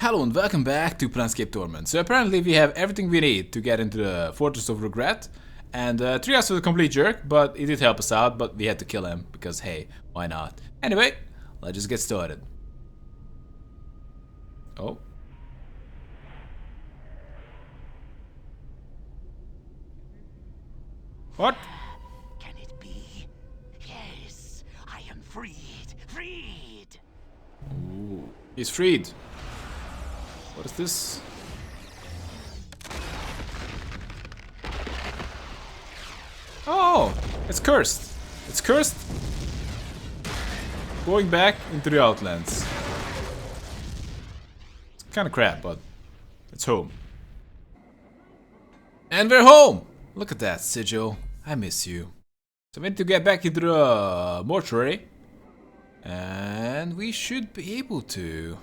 Hello and welcome back to Planescape Torment. So apparently we have everything we need to get into the Fortress of Regret. And Trias was a complete jerk, but he did help us out, but we had to kill him, because hey, why not? Anyway, let's just get started. Oh. What? Can it be? Yes, I am freed. Freed! Ooh, he's freed. What is this? Oh, it's cursed. It's cursed. Going back into the Outlands. It's kind of crap, but it's home. And we're home! Look at that, Sigil. I miss you. So we need to get back into the mortuary. And we should be able to.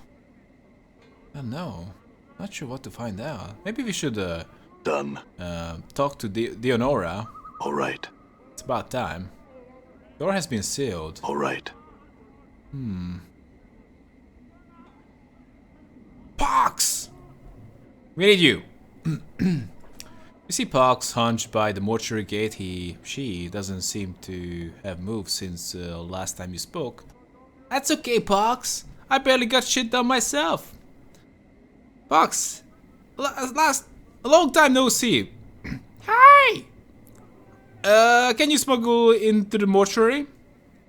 I don't know. Not sure what to find out. Maybe we should Done. talk to Dionora. All right. It's about time. Door has been sealed. All right. Pox! We need you. You see Pox hunched by the mortuary gate. She doesn't seem to have moved since last time you spoke. That's okay, Pox. I barely got shit done myself. Pox, a long time no see. Hi! Can you smuggle into the mortuary?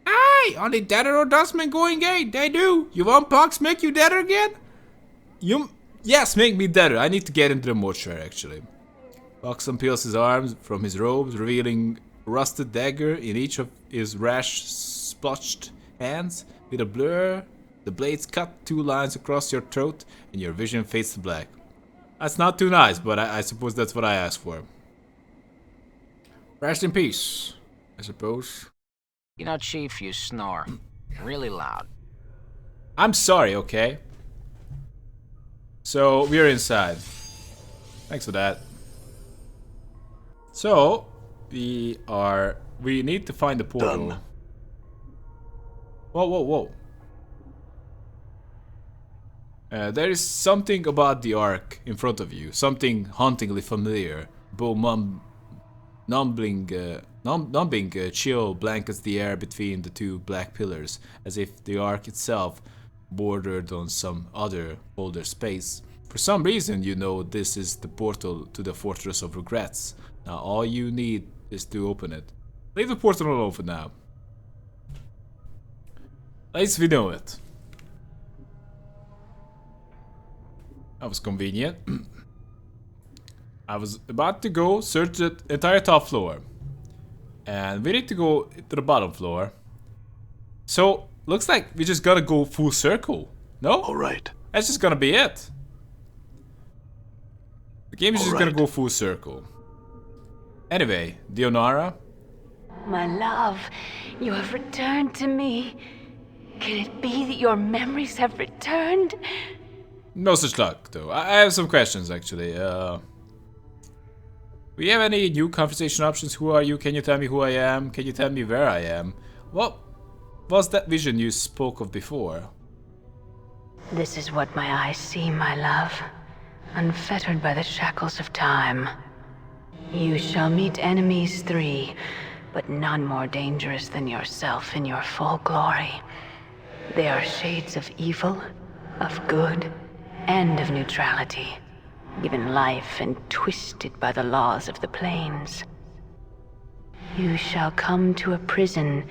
Hi! Only deader or dustman going gate. They do. You want Pox make you deader again? Yes, make me deader. I need to get into the mortuary actually. Pox unpeels his arms from his robes, revealing a rusted dagger in each of his rash splotched hands. With a blur, the blades cut 2 lines across your throat, and your vision fades to black. That's not too nice, but I suppose that's what I asked for. Rest in peace, I suppose. You know, Chief, you snore. Really loud. I'm sorry, okay? So, we're inside. Thanks for that. So, we need to find the portal. Done. Whoa. There is something about the arc in front of you. Something hauntingly familiar. Numbing chill blankets the air between the 2 black pillars, as if the arc itself bordered on some other older space. For some reason, you know this is the portal to the Fortress of Regrets. Now all you need is to open it. Leave the portal alone for now. At least we know it. That was convenient. I was about to go search the entire top floor. And we need to go to the bottom floor. So, looks like we just gotta go full circle. No? All right. That's just gonna be it. The game is just gonna go full circle. Anyway, Dionara. My love, you have returned to me. Can it be that your memories have returned? No such luck, though. I have some questions, actually. We have any new conversation options? Who are you? Can you tell me who I am? Can you tell me where I am? What was that vision you spoke of before? This is what my eyes see, my love. Unfettered by the shackles of time. You shall meet enemies 3, but none more dangerous than yourself in your full glory. They are shades of evil, of good, and of neutrality, given life and twisted by the laws of the planes. You shall come to a prison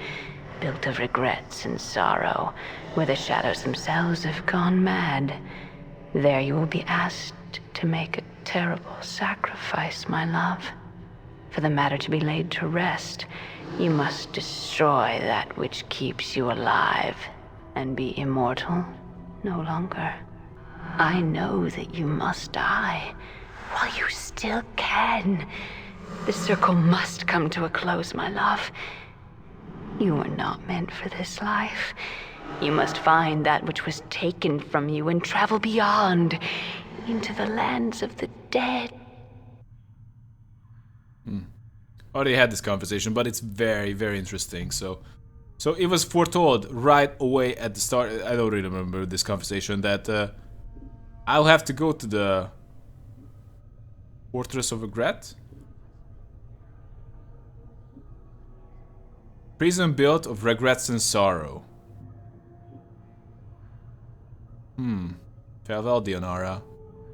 built of regrets and sorrow, where the shadows themselves have gone mad. There you will be asked to make a terrible sacrifice, my love. For the matter to be laid to rest, you must destroy that which keeps you alive, and be immortal no longer. I know that you must die while you still can. The circle must come to a close, my love. You were not meant for this life. You must find that which was taken from you and travel beyond, into the lands of the dead. Already had this conversation, but it's very, very interesting. So it was foretold right away at the start. I don't really remember this conversation that I'll have to go to the Fortress of Regret. Prison built of regrets and sorrow. Farewell, Dionara.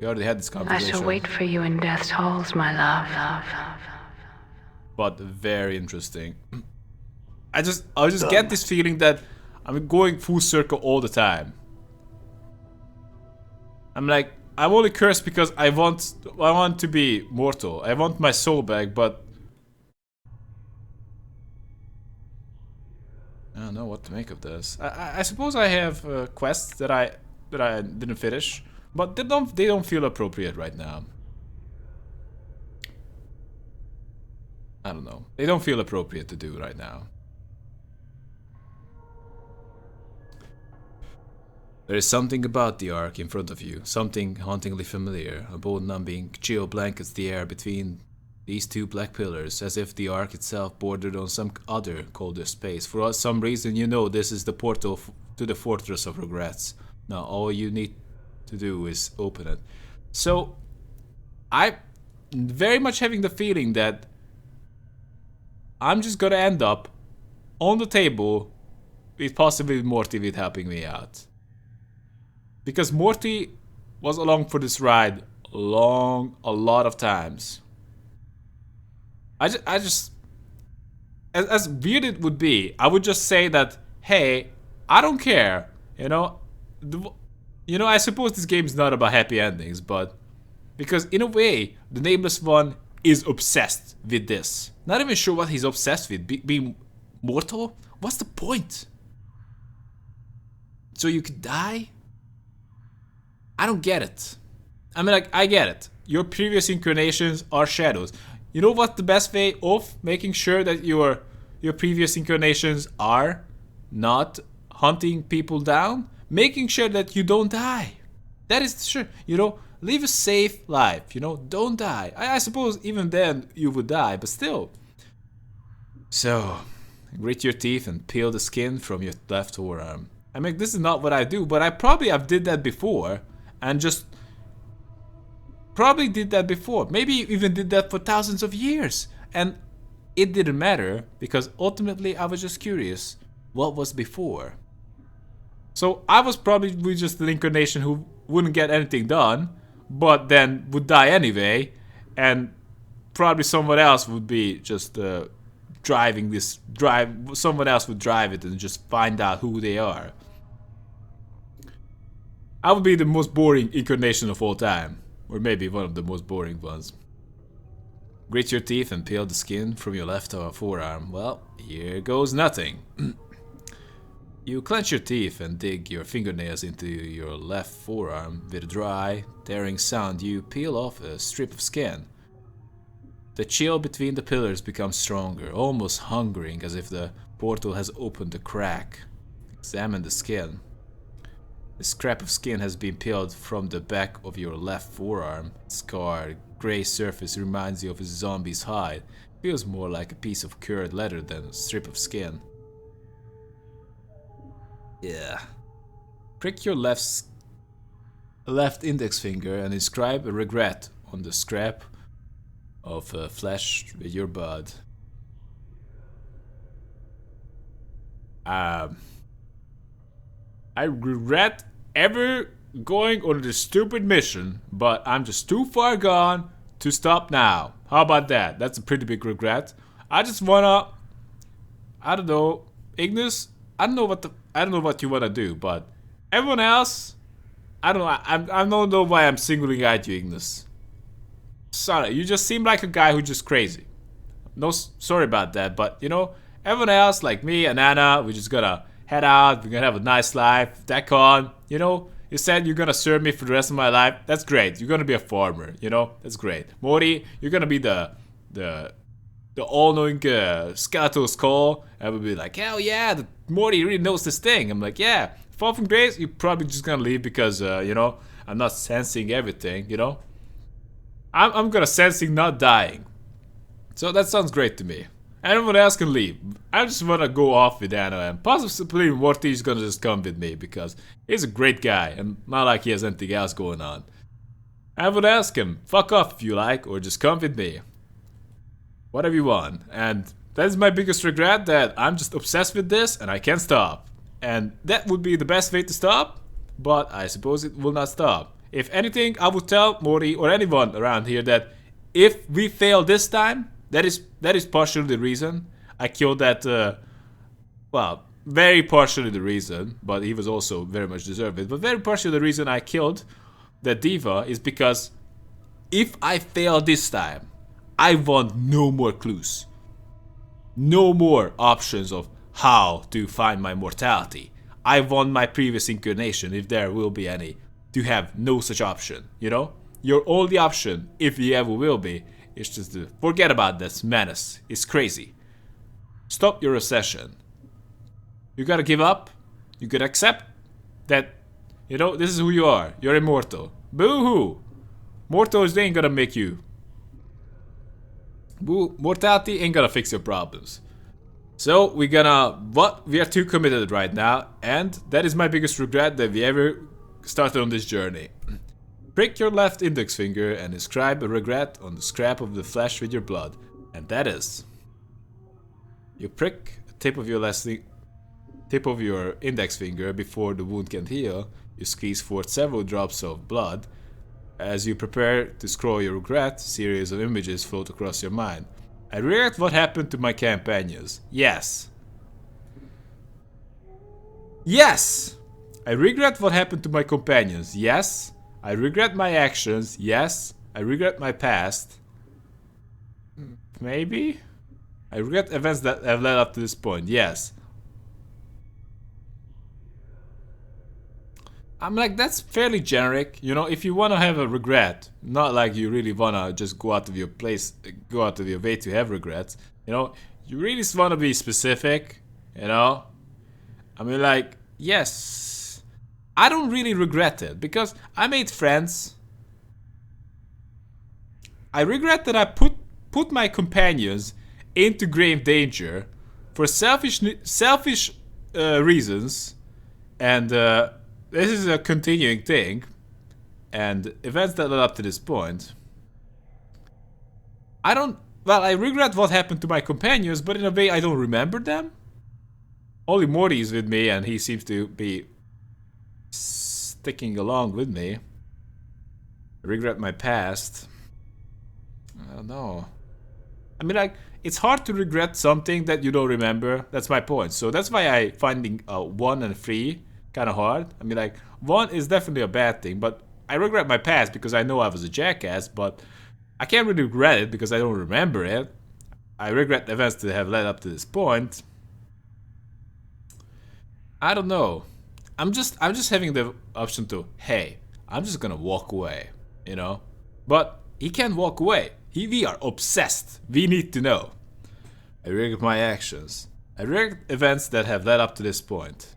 We already had this I conversation. shall wait for you in death's halls, my love. But very interesting. I just get this feeling that I'm going full circle all the time. I'm like, I'm only cursed because I want to be mortal. I want my soul back, but I don't know what to make of this. I suppose I have quests that I didn't finish, but they don't feel appropriate right now. I don't know. They don't feel appropriate to do right now. There is something about the arc in front of you, something hauntingly familiar. A bone-numbing chill blankets the air between these two black pillars, as if the arc itself bordered on some other colder space. For some reason, you know this is the portal to the Fortress of Regrets. Now, all you need to do is open it. So, I'm very much having the feeling that I'm just gonna end up on the table with possibly Morty with helping me out. Because Morty was along for this ride a lot of times. I just as weird it would be, I would just say that, hey, I don't care, you know. I suppose this game is not about happy endings, but because in a way, the Nameless One is obsessed with this. Not even sure what he's obsessed with. Being mortal? What's the point? So you could die? I don't get it. I mean, like, I get it. Your previous incarnations are shadows. You know what the best way of making sure that your previous incarnations are not hunting people down? Making sure that you don't die. That is sure. Live a safe life. Don't die. I suppose even then you would die, but still. So, grit your teeth and peel the skin from your left forearm. I mean, this is not what I do, but I've did that before. And just probably did that before. Maybe even did that for thousands of years. And it didn't matter because ultimately I was just curious what was before. So I was probably just an incarnation who wouldn't get anything done, but then would die anyway. And probably someone else would be just someone else would drive it and just find out who they are. I would be the most boring incarnation of all time. Or maybe one of the most boring ones. Grit your teeth and peel the skin from your left forearm. Well, here goes nothing. You clench your teeth and dig your fingernails into your left forearm. With a dry, tearing sound, you peel off a strip of skin. The chill between the pillars becomes stronger, almost hungering, as if the portal has opened a crack. Examine the skin. A scrap of skin has been peeled from the back of your left forearm. Scarred, gray surface reminds you of a zombie's hide. Feels more like a piece of cured leather than a strip of skin. Yeah. Prick your left index finger and inscribe a regret on the scrap of flesh with your bud. I regret ever going on this stupid mission, but I'm just too far gone to stop now. How about that? That's a pretty big regret. I just wanna, I don't know, Ignis. I don't know what you wanna do, but everyone else, I don't know. I don't know why I'm singling out you, Ignis. Sorry, you just seem like a guy who's just crazy. No, sorry about that, but everyone else like me and Anna, we just gotta head out, we're gonna have a nice life. Decon, you said you're gonna serve me for the rest of my life. That's great. You're gonna be a farmer, that's great. Morty, you're gonna be the all-knowing skeletal skull. I would be like, hell yeah, Morty really knows this thing. I'm like, yeah. Fall from grace, you're probably just gonna leave because I'm not sensing everything. I'm gonna sensing not dying. So that sounds great to me. Anyone else can leave. I just wanna go off with Anno, and possibly Morty's gonna just come with me because he's a great guy and not like he has anything else going on. I would ask him, fuck off if you like, or just come with me. Whatever you want. And that is my biggest regret, that I'm just obsessed with this and I can't stop. And that would be the best way to stop, but I suppose it will not stop. If anything, I would tell Morty or anyone around here that if we fail this time, that is partially the reason I killed that, well, very partially the reason, but he was also very much deserved it, but very partially the reason I killed that diva is because if I fail this time, I want no more clues. No more options of how to find my mortality. I want my previous incarnation, if there will be any, to have no such option, you know? Your only option, if you ever will be, is just to forget about this menace. It's crazy. Stop your obsession. You gotta give up. You gotta accept that, you know, this is who you are. You're immortal. Boo-hoo! Mortals, they ain't gonna make you. Mortality ain't gonna fix your problems. So we are too committed right now, and that is my biggest regret that we ever started on this journey. Prick your left index finger and inscribe a regret on the scrap of the flesh with your blood, and that is. You prick the tip of your index finger before the wound can heal. You squeeze forth several drops of blood. As you prepare to scroll your regret, a series of images float across your mind. I regret what happened to my companions. Yes. Yes! I regret what happened to my companions. Yes. I regret my actions. Yes. I regret my past. Maybe? I regret events that have led up to this point. Yes. I'm like, that's fairly generic, you know, if you want to have a regret, not like you really want to just go out of your way to have regrets, you know, you really just want to be specific, you know, I mean, like, yes, I don't really regret it, because I made friends. I regret that I put my companions into grave danger for selfish reasons, and, this is a continuing thing, and events that led up to this point. I regret what happened to my companions, but in a way I don't remember them. Only Morty is with me, and he seems to be sticking along with me. I regret my past. I don't know. I mean, like, it's hard to regret something that you don't remember. That's my point. So that's why I finding 1 and 3 kind of hard. I mean, like, 1 is definitely a bad thing, but I regret my past because I know I was a jackass, but I can't really regret it because I don't remember it. I regret the events that have led up to this point. I don't know. I'm just having the option to, hey, I'm just gonna walk away, you know? But he can't walk away. We are obsessed. We need to know. I regret my actions. I regret events that have led up to this point.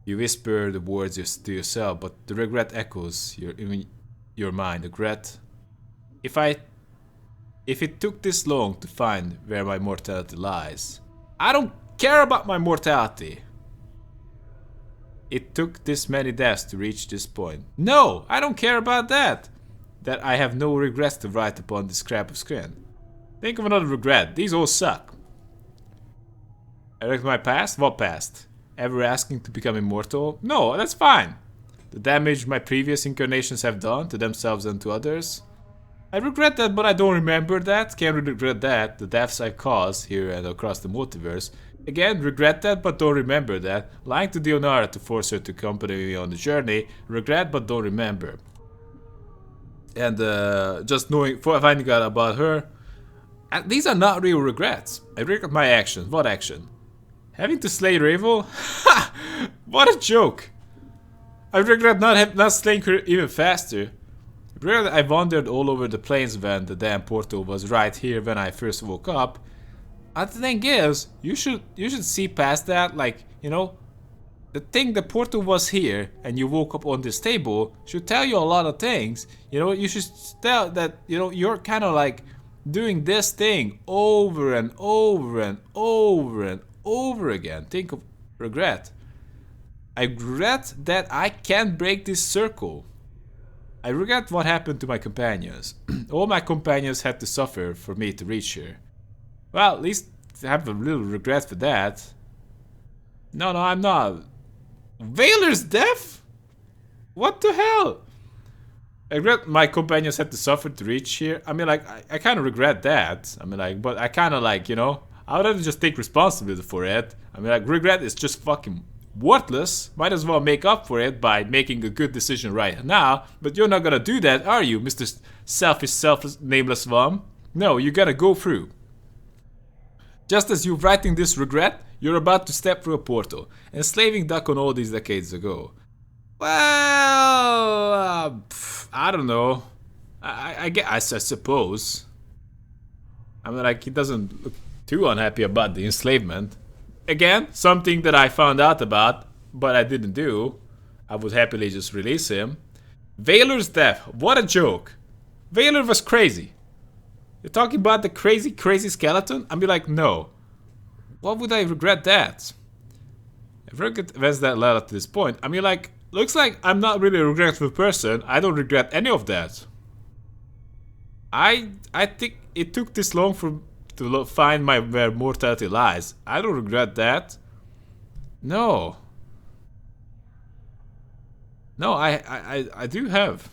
You whisper the words to yourself, but the regret echoes in your mind. Regret. If it took this long to find where my mortality lies, I don't care about my mortality. It took this many deaths to reach this point. No, I don't care about that. That I have no regrets to write upon this scrap of skin. Think of another regret. These all suck. I regret my past? What past? Ever asking to become immortal? No, that's fine. The damage my previous incarnations have done to themselves and to others? I regret that, but I don't remember that. Can't really regret that. The deaths I caused here and across the multiverse. Again, regret that, but don't remember that. Lying to Dionara to force her to accompany me on the journey. Regret, but don't remember. And just finding out about her. And these are not real regrets. I regret my actions. What action? Having to slay Ravel? Ha! What a joke! I regret not slaying her even faster. I regret that I wandered all over the plains when the damn portal was right here when I first woke up. And the thing is, you should see past that, like, you know, the portal was here and you woke up on this table should tell you a lot of things. You know, you should tell that, you know, you're kind of like doing this thing over and over and over and over again. Think of regret. I regret that I can't break this circle. I regret what happened to my companions. All my companions had to suffer for me to reach here. Well, at least I have a little regret for that. No, I'm not. Valor's death? What the hell? I regret my companions had to suffer to reach here. I mean, like, I kind of regret that. I mean, like, but I kind of like, you know, I would rather just take responsibility for it. I mean, like, regret is just fucking worthless. Might as well make up for it by making a good decision right now. But you're not gonna do that, are you, Mr. Selfish, Nameless One? No, you gotta go through. Just as you're writing this regret, you're about to step through a portal, enslaving Duck on all these decades ago. Well, I don't know. I suppose. I mean, like, he doesn't look too unhappy about the enslavement. Again, something that I found out about, but I didn't do. I would happily just release him. Valor's death. What a joke. Valor was crazy. You're talking about the crazy skeleton? I'd be like, no. What would I regret that? I regret events that led up to this point. I mean, like, looks like I'm not really a regretful person. I don't regret any of that. I think it took this long to find where mortality lies. I don't regret that. No. No, I do have.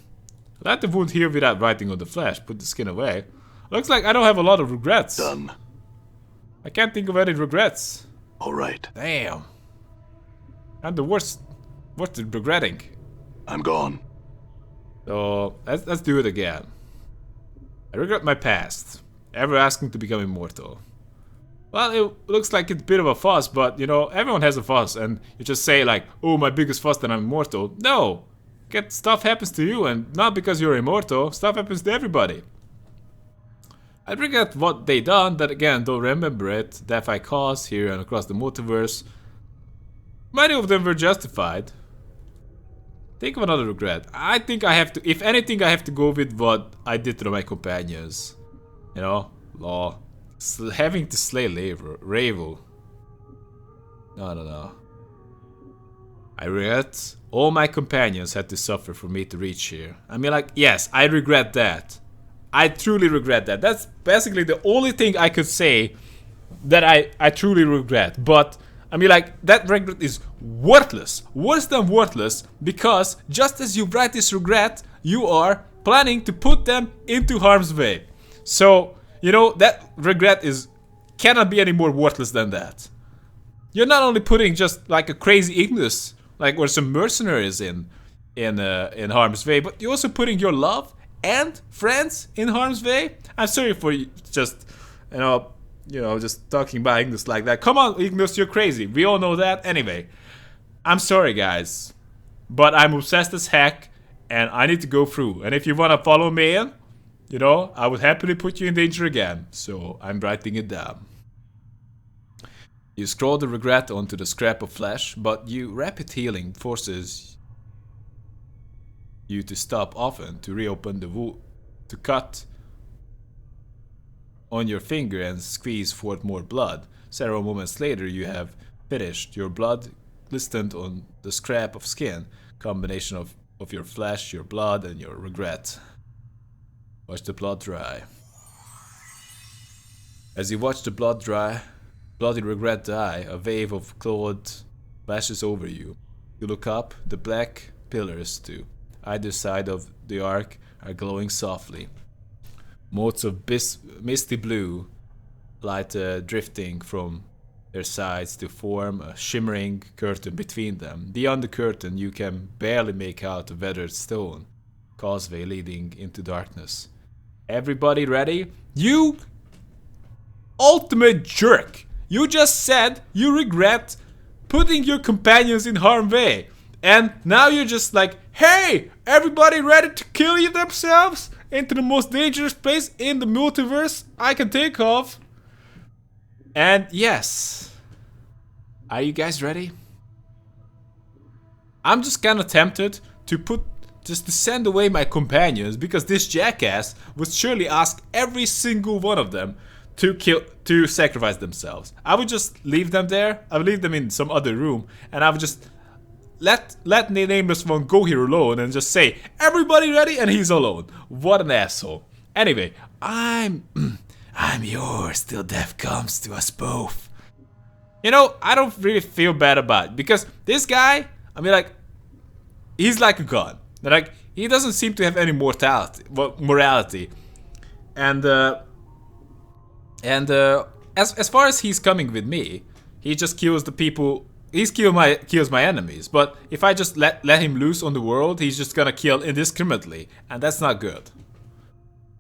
Light the wound here without writing on the flesh. Put the skin away. Looks like I don't have a lot of regrets. Done. I can't think of any regrets. Alright. Damn. I'm the worst. What's regretting? I'm gone. So let's do it again. I regret my past. Ever asking to become immortal. Well, it looks like it's a bit of a fuss, but you know, everyone has a fuss, and you just say like, oh, my biggest fuss that I'm immortal. No! Stuff happens to you, and not because you're immortal, stuff happens to everybody. I regret what they done, that again, don't remember it, death I caused here and across the multiverse. Many of them were justified. Think of another regret. I think I have to, if anything, I have to go with what I did to my companions. You know, law. Having to slay Ravel. No. I regret all my companions had to suffer for me to reach here. I mean, like, yes, I regret that. I truly regret that. That's basically the only thing I could say that I truly regret. But, I mean, like, that regret is worthless. Worse than worthless, because just as you write this regret, you are planning to put them into harm's way. So, you know, that regret cannot be any more worthless than that. You're not only putting just like a crazy Ignis, like or some mercenaries in harm's way, but you're also putting your love and friends in harm's way. I'm sorry for just, you know, just talking about Ignis like that. Come on, Ignis, you're crazy. We all know that. Anyway, I'm sorry, guys, but I'm obsessed as heck, and I need to go through. And if you wanna follow me in, you know, I would happily put you in danger again, so I'm writing it down. You scroll the regret onto the scrap of flesh, but rapid healing forces you to stop often to reopen the wound, to cut on your finger and squeeze forth more blood. Several moments later, you have finished. Your blood glistened on the scrap of skin, combination of your flesh, your blood, and your regret. Watch the blood dry. As you watch the bloody regret die, a wave of cloud flashes over you. You look up, the black pillars to either side of the arc are glowing softly. Motes of misty blue light drifting from their sides to form a shimmering curtain between them. Beyond the curtain, you can barely make out a weathered stone causeway leading into darkness. Everybody ready? You ultimate jerk! You just said you regret putting your companions in harm's way. And now you're just like, hey, everybody ready to kill you themselves into the most dangerous place in the multiverse I can think of? And yes. Are you guys ready? I'm just kind of tempted to put just to send away my companions, because this jackass would surely ask every single one of them to sacrifice themselves. I would just leave them there. I would leave them in some other room, and I would just let Nameless One go here alone and just say, everybody ready? And he's alone. What an asshole. Anyway, I'm yours till death comes to us both. You know, I don't really feel bad about it, because this guy, I mean, like, he's like a god. Like, he doesn't seem to have any morality. And as far as he's coming with me, he just kills the people. He kills my enemies. But if I just let him loose on the world, he's just gonna kill indiscriminately, and that's not good.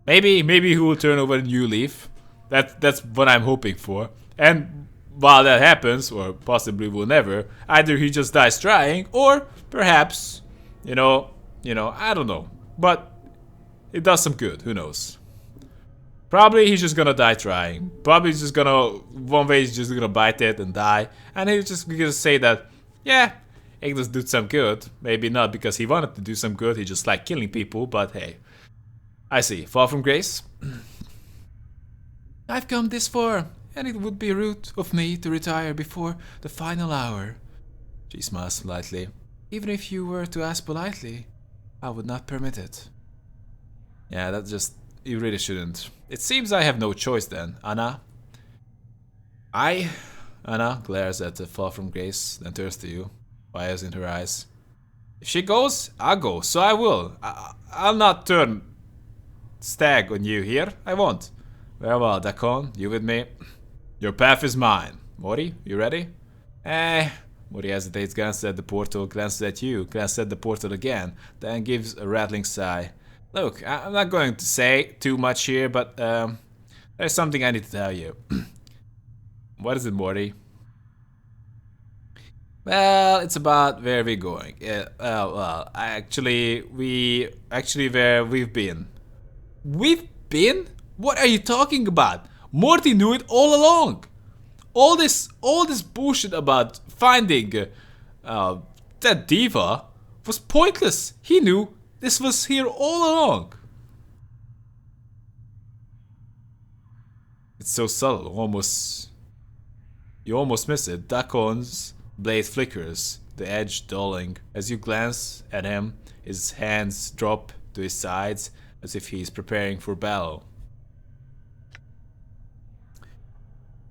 Maybe he will turn over a new leaf. That's what I'm hoping for. And while that happens, or possibly will never, either he just dies trying, or perhaps, you know, I don't know. But it does some good. Who knows? Probably he's just gonna die trying. Probably he's just gonna, one way he's just gonna bite it and die. And he's just gonna say that, yeah, Ignis did some good. Maybe not because he wanted to do some good, he just liked killing people, but hey. I see. Far from grace? I've come this far, and it would be rude of me to retire before the final hour. She smiles slightly. Even if you were to ask politely, I would not permit it. Yeah, that's just... You really shouldn't. It seems I have no choice then, Anna. Anna glares at the Fall from Grace, then turns to you, fires in her eyes. If she goes, I'll go, so I will. I'll not turn stag on you here. I won't. Very well, Dakon, you with me? Your path is mine. Mori, you ready? Mori hesitates, glances at the portal, glances at you, glances at the portal again, then gives a rattling sigh. Look, I'm not going to say too much here, but there's something I need to tell you. What is it, Morty? Well, it's about where we're going. Well, where we've been. We've been? What are you talking about? Morty knew it all along. All this bullshit about finding that diva was pointless. He knew this was here all along. It's so subtle, you almost miss it. Dakon's blade flickers, the edge dulling. As you glance at him, his hands drop to his sides as if he's preparing for battle.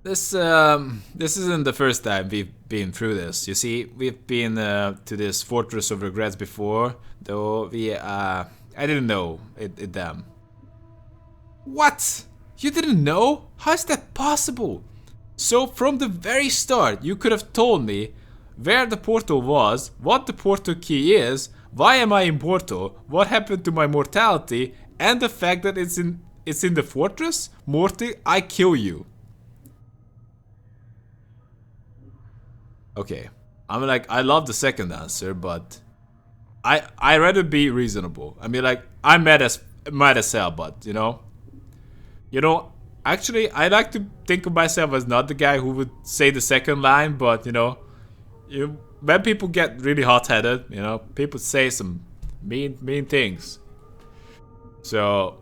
This isn't the first time we've been through this. You see, we've been to this Fortress of Regrets before, though I didn't know it them. What? You didn't know? How is that possible? So from the very start, you could have told me where the portal was, what the portal key is, why am I immortal, what happened to my mortality, and the fact that it's in the fortress? Morty, I kill you. Okay, I love the second answer, but I rather be reasonable. I mean, like, I'm mad as hell, but actually, I like to think of myself as not the guy who would say the second line, but when people get really hot-headed, people say some mean things. So,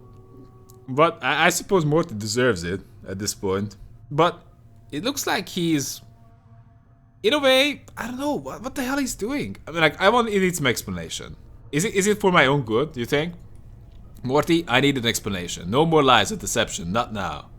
but I suppose Morty deserves it at this point. But it looks like he's, in a way, I don't know what the hell he's doing. I mean, like, it needs some explanation. Is it for my own good? Do you think? Morty, I need an explanation. No more lies or deception. Not now.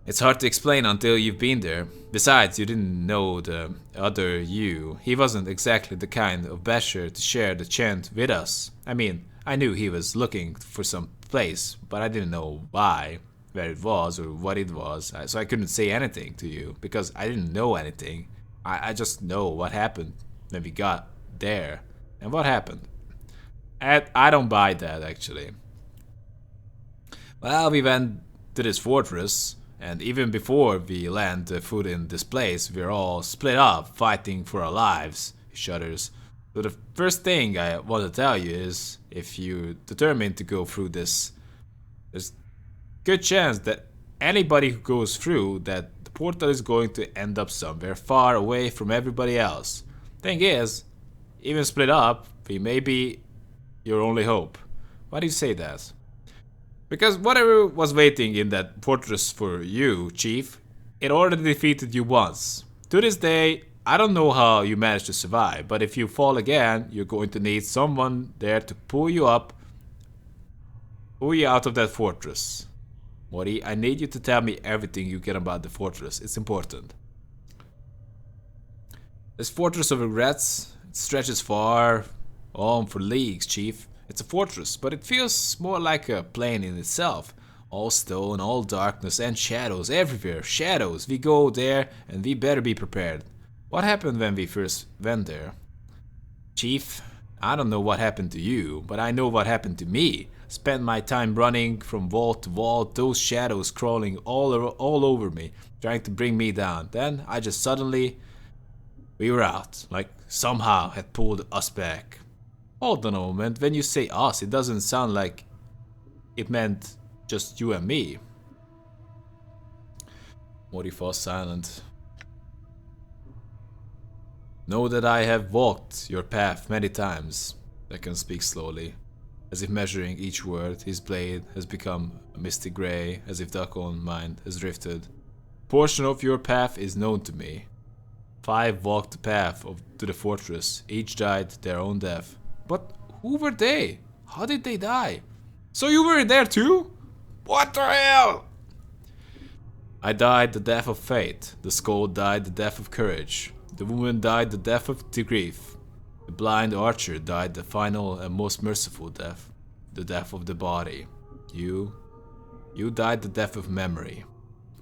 It's hard to explain until you've been there. Besides, you didn't know the other you. He wasn't exactly the kind of basher to share the chant with us. I mean, I knew he was looking for some place, but I didn't know why, where it was, or what it was. So I couldn't say anything to you, because I didn't know anything. I just know what happened when we got there. And what happened? I don't buy that, actually. Well, we went to this fortress, and even before we land foot in this place, we're all split up, fighting for our lives. He shudders. So the first thing I want to tell you is, if you're determined to go through this, there's good chance that anybody who goes through that the portal is going to end up somewhere far away from everybody else. Thing is, even split up, We may be your only hope. Why do you say that? Because whatever was waiting in that fortress for you, Chief, it already defeated you once. To this day, I don't know how you managed to survive, but if you fall again, you're going to need someone there to pull you out of that fortress. Mori, I need you to tell me everything you can about the fortress. It's important. This fortress of regrets, it stretches far on for leagues, Chief. It's a fortress, but it feels more like a plane in itself. All stone, all darkness, and shadows everywhere. Shadows. We go there, and we better be prepared. What happened when we first went there? Chief, I don't know what happened to you, but I know what happened to me. Spent my time running from vault to vault, those shadows crawling all over me, trying to bring me down. Then I just suddenly... we were out, like somehow had pulled us back. Hold on a moment, when you say us, it doesn't sound like it meant just you and me. Mori falls silent. Know that I have walked your path many times. Tekken speaks slowly, as if measuring each word. His blade has become a misty grey, as if Duck's own mind has drifted. A portion of your path is known to me. 5 walked the path to the fortress. Each died their own death. But who were they? How did they die? So you were there too? What the hell? I died the death of fate. The skull died the death of courage. The woman died the death of the grief. The blind archer died the final and most merciful death. The death of the body. You died the death of memory.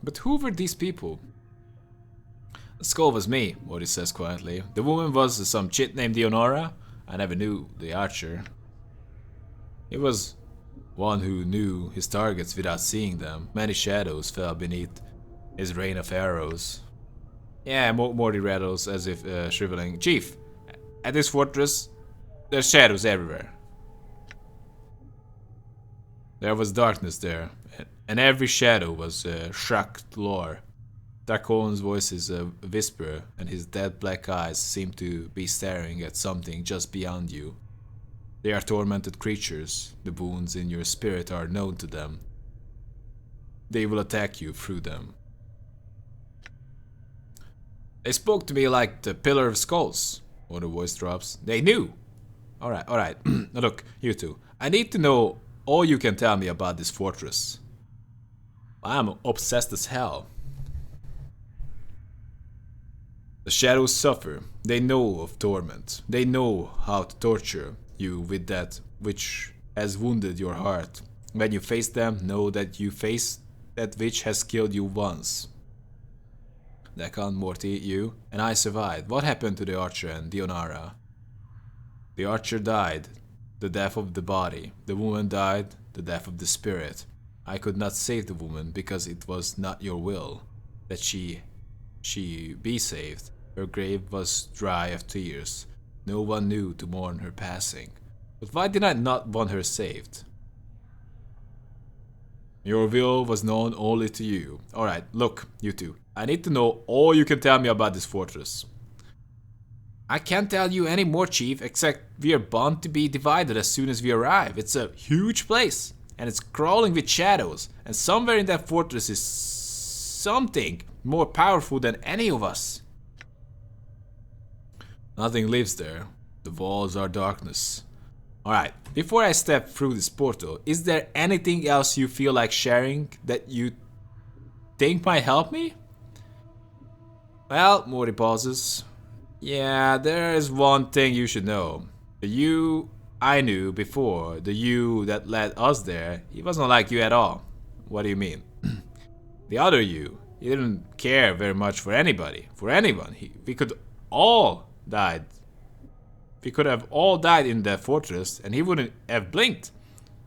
But who were these people? The skull was me, Mori says quietly. The woman was some chit named Leonora. I never knew the archer. He was one who knew his targets without seeing them. Many shadows fell beneath his rain of arrows. Yeah, Morty rattles as if shriveling. Chief, at this fortress, there's shadows everywhere. There was darkness there, and every shadow was shocked lore. Darkon's voice is a whisper, and his dead black eyes seem to be staring at something just beyond you. They are tormented creatures. The wounds in your spirit are known to them. They will attack you through them. They spoke to me like the Pillar of Skulls. Or the voice drops. They knew. Alright. Now look, you two. I need to know all you can tell me about this fortress. I'm obsessed as hell. The shadows suffer. They know of torment. They know how to torture you with that which has wounded your heart. When you face them, know that you face that which has killed you once. Dekan, Morty, you, and I survived. What happened to the archer and Dionara? The archer died, the death of the body. The woman died, the death of the spirit. I could not save the woman because it was not your will that she be saved. Her grave was dry of tears. No one knew to mourn her passing. But why did I not want her saved? Your will was known only to you. Alright, look, you two. I need to know all you can tell me about this fortress. I can't tell you any more, Chief, except we are bound to be divided as soon as we arrive. It's a huge place, and it's crawling with shadows, and somewhere in that fortress is something more powerful than any of us. Nothing lives there. The walls are darkness. Alright, before I step through this portal, is there anything else you feel like sharing that you think might help me? Well, Morty pauses. Yeah, there is one thing you should know. The you I knew before, the you that led us there, he wasn't like you at all. What do you mean? The other you, he didn't care very much for anybody, for anyone. We could all died. We could have all died in that fortress and he wouldn't have blinked.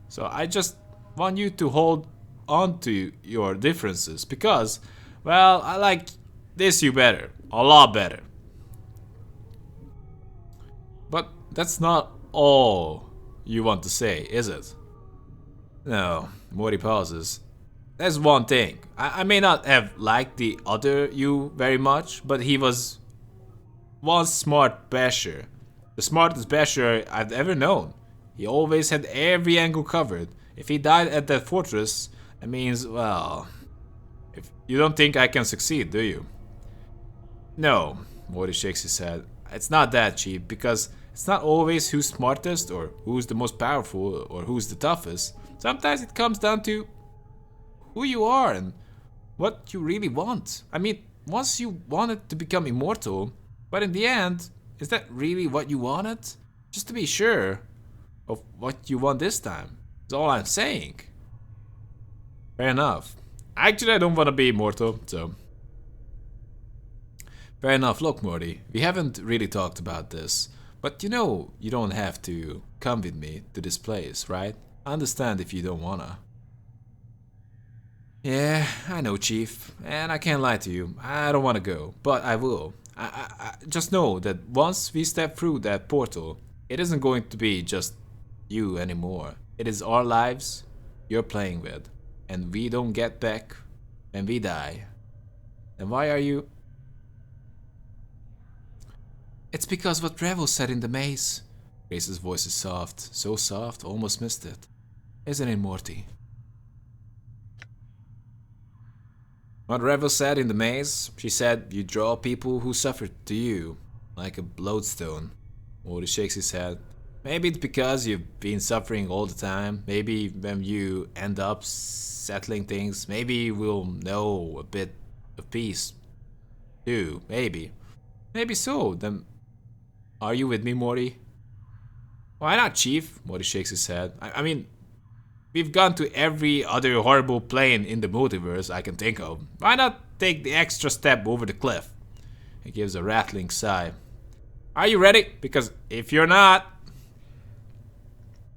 So I just want you to hold on to your differences because, well, I like this you better. A lot better. But that's not all you want to say, is it? No, Morty pauses. There's one thing. I may not have liked the other you very much, but he was one smart basher. The smartest basher I've ever known. He always had every angle covered. If he died at that fortress, that means, well... If you don't think I can succeed, do you? No, Morty shakes his head. It's not that, Chief, because it's not always who's smartest or who's the most powerful or who's the toughest. Sometimes it comes down to who you are and what you really want. I mean, once you wanted to become immortal, but in the end, is that really what you wanted? Just to be sure of what you want this time. That's all I'm saying. Fair enough. Actually, I don't want to be immortal, so... Fair enough. Look, Morty, we haven't really talked about this, but you know you don't have to come with me to this place, right? I understand if you don't wanna. Yeah, I know, Chief, and I can't lie to you. I don't wanna go, but I will. I just know that once we step through that portal, it isn't going to be just you anymore. It is our lives you're playing with, and we don't get back when we die. Then why are you... It's because what Revel said in the maze. Grace's voice is soft, so soft, almost missed it. Isn't it, Morty? What Revel said in the maze? She said you draw people who suffer to you, like a lodestone. Morty shakes his head. Maybe it's because you've been suffering all the time. Maybe when you end up settling things, maybe we'll know a bit of peace too. Maybe. Maybe so. Then are you with me, Morty? Why not, Chief? Morty shakes his head. I mean, we've gone to every other horrible plane in the multiverse I can think of. Why not take the extra step over the cliff? He gives a rattling sigh. Are you ready? Because if you're not...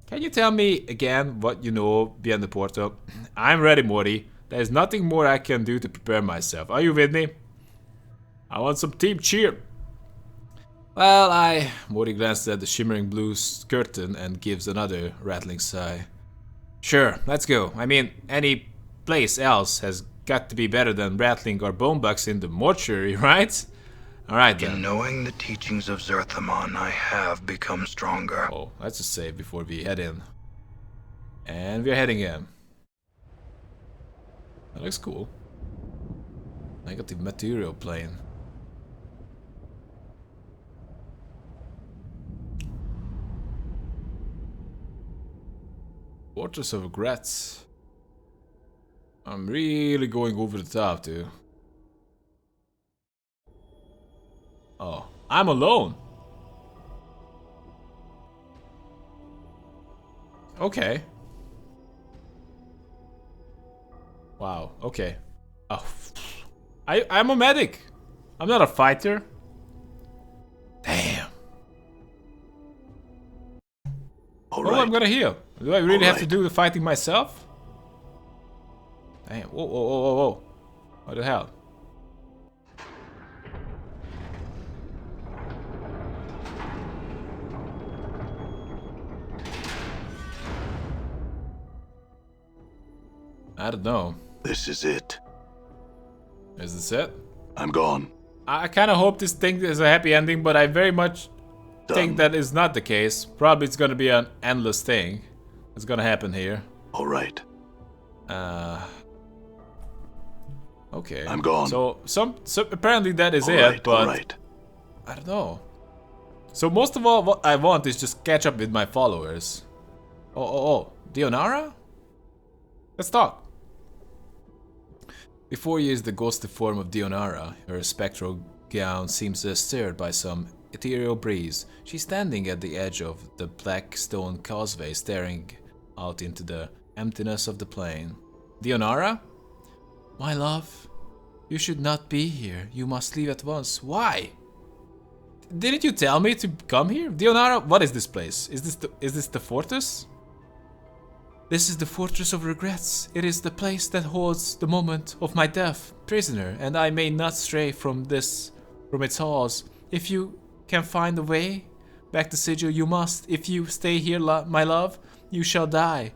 Can you tell me again what you know beyond the portal? I'm ready, Morty. There's nothing more I can do to prepare myself. Are you with me? I want some team cheer. Well, Morty glances at the shimmering blue curtain and gives another rattling sigh. Sure, let's go. I mean, any place else has got to be better than rattling our bone bucks in the mortuary, right? Alright then. In knowing the teachings of Zerthamon, I have become stronger. Oh, let's just save before we head in. And we're heading in. That looks cool. Negative material plane. Fortress of Regrets. I'm really going over the top, dude. Oh, I'm alone. Okay. Wow, okay. Oh, I'm a medic. I'm not a fighter. Damn. All Oh, right. I'm gonna heal. Do I really have to Alright. do the fighting myself? Damn. Whoa, whoa, whoa, whoa, whoa. What the hell? I don't know. This is it. Is this it? I'm gone. I kind of hope this thing is a happy ending, but I very much think that is not the case. Probably it's gonna be an endless thing. It's gonna happen here. All right. Okay. I'm gone. So apparently that is All it, right. but All right. I don't know. So most of all, what I want is just catch up with my followers. Oh, Dionara? Let's talk. Before you is the ghostly form of Dionara. Her spectral gown seems stirred by some ethereal breeze. She's standing at the edge of the black stone causeway, staring out into the emptiness of the plain. Dionara? My love, you should not be here. You must leave at once. Why? Didn't you tell me to come here? Dionara, what is this place? Is this the fortress? This is the Fortress of Regrets. It is the place that holds the moment of my death, prisoner, and I may not stray from its halls. If you can find a way back to Sigil, you must. If you stay here, my love, you shall die.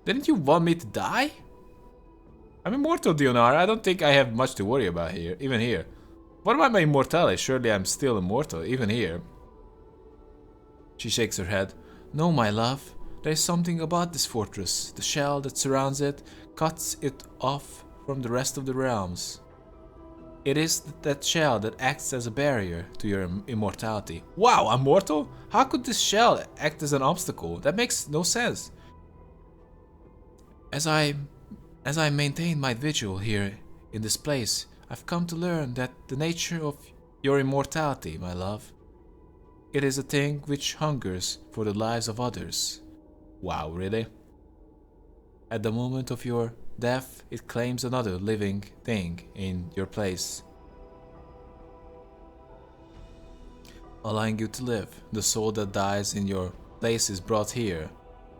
Didn't you want me to die? I'm immortal, Dionara. I don't think I have much to worry about here, even here. What about my immortality? Surely I'm still immortal, even here. She shakes her head. No, my love. There is something about this fortress. The shell that surrounds it cuts it off from the rest of the realms. It is that shell that acts as a barrier to your immortality. Wow, I'm mortal? How could this shell act as an obstacle? That makes no sense. As I maintain my vigil here in this place, I've come to learn that the nature of your immortality, my love, it is a thing which hungers for the lives of others. Wow, really? At the moment of your death, it claims another living thing in your place, allowing you to live. The soul that dies in your place is brought here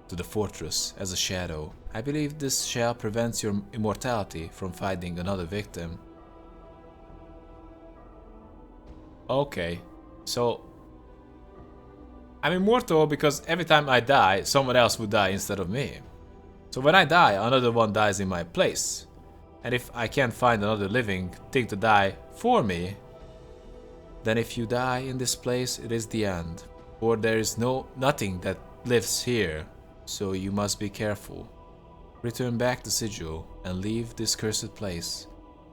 to the fortress as a shadow. I believe this shell prevents your immortality from finding another victim. Okay, so I'm immortal because every time I die, someone else would die instead of me. So when I die, another one dies in my place. And if I can't find another living thing to die for me, then if you die in this place, it is the end. For there is nothing that lives here, so you must be careful. Return back to Sigil and leave this cursed place.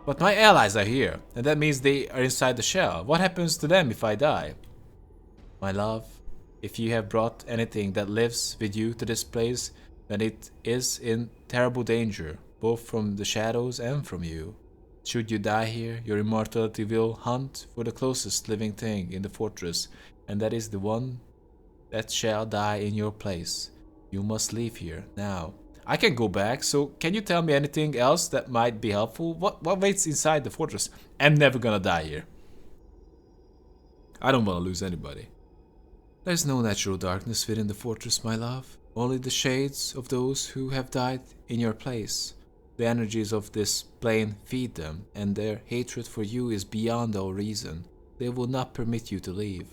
But my allies are here, and that means they are inside the shell. What happens to them if I die? My love, if you have brought anything that lives with you to this place, then it is in terrible danger, both from the shadows and from you. Should you die here, your immortality will hunt for the closest living thing in the fortress, and that is the one that shall die in your place. You must leave here, now. I can go back, so can you tell me anything else that might be helpful? What waits inside the fortress? I'm never gonna die here. I don't want to lose anybody. There's no natural darkness within the fortress, my love. Only the shades of those who have died in your place. The energies of this plane feed them, and their hatred for you is beyond all reason. They will not permit you to leave.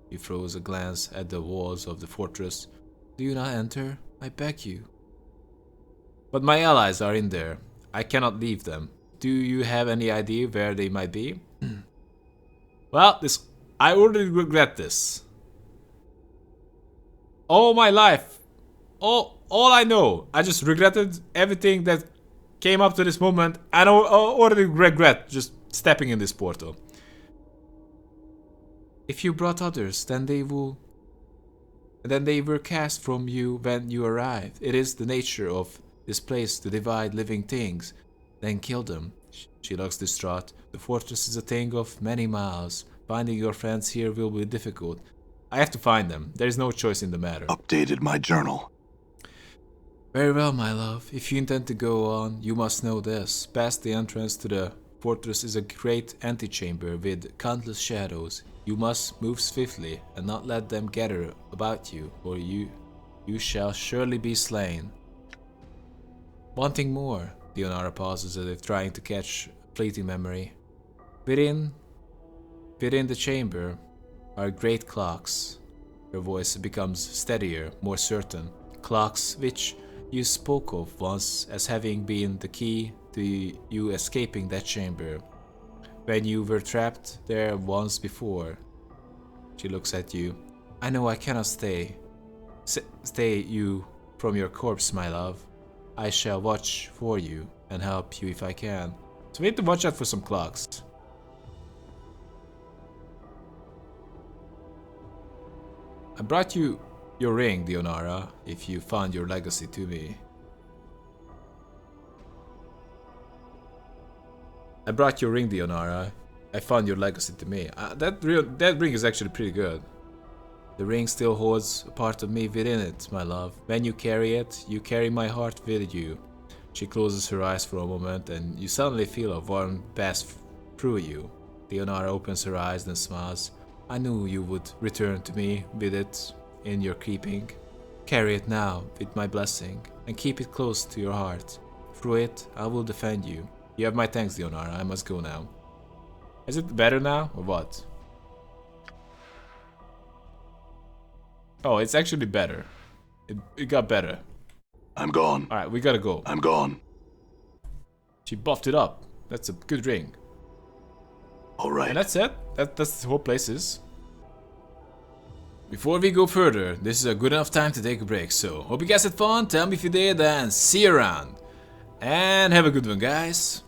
He throws a glance at the walls of the fortress. Do you not enter? I beg you. But my allies are in there. I cannot leave them. Do you have any idea where they might be? Well, I already regret this. All my life, all I know, I just regretted everything that came up to this moment, and I already regret just stepping in this portal. If you brought others, then they were cast from you when you arrived. It is the nature of this place to divide living things, then kill them. She looks distraught. The fortress is a thing of many miles. Finding your friends here will be difficult. I have to find them. There is no choice in the matter. Updated my journal. Very well, my love. If you intend to go on, you must know this. Past the entrance to the fortress is a great antechamber with countless shadows. You must move swiftly and not let them gather about you, or you shall surely be slain. Wanting more, Leonara pauses as if trying to catch a fleeting memory. Within the chamber are great clocks. Her voice becomes steadier, more certain. Clocks which you spoke of once as having been the key to you escaping that chamber. When you were trapped there once before. She looks at you. I know I cannot stay you from your corpse, my love. I shall watch for you and help you if I can. So we need to watch out for some clocks. I brought you your ring, Leonara, if you found your legacy to me. I brought your ring, Leonara. I found your legacy to me. That ring is actually pretty good. The ring still holds a part of me within it, my love. When you carry it, you carry my heart with you. She closes her eyes for a moment, and you suddenly feel a warmth pass through you. Leonara opens her eyes and smiles. I knew you would return to me with it in your keeping. Carry it now with my blessing, and keep it close to your heart. Through it, I will defend you. You have my thanks, Leonara. I must go now. Is it better now, or what? Oh, it's actually better. It got better. I'm gone. Alright, we gotta go. I'm gone. She buffed it up. That's a good ring. All right. And that's it. That's the whole place is. Before we go further, this is a good enough time to take a break, so hope you guys had fun, tell me if you did, and see you around. And have a good one, guys.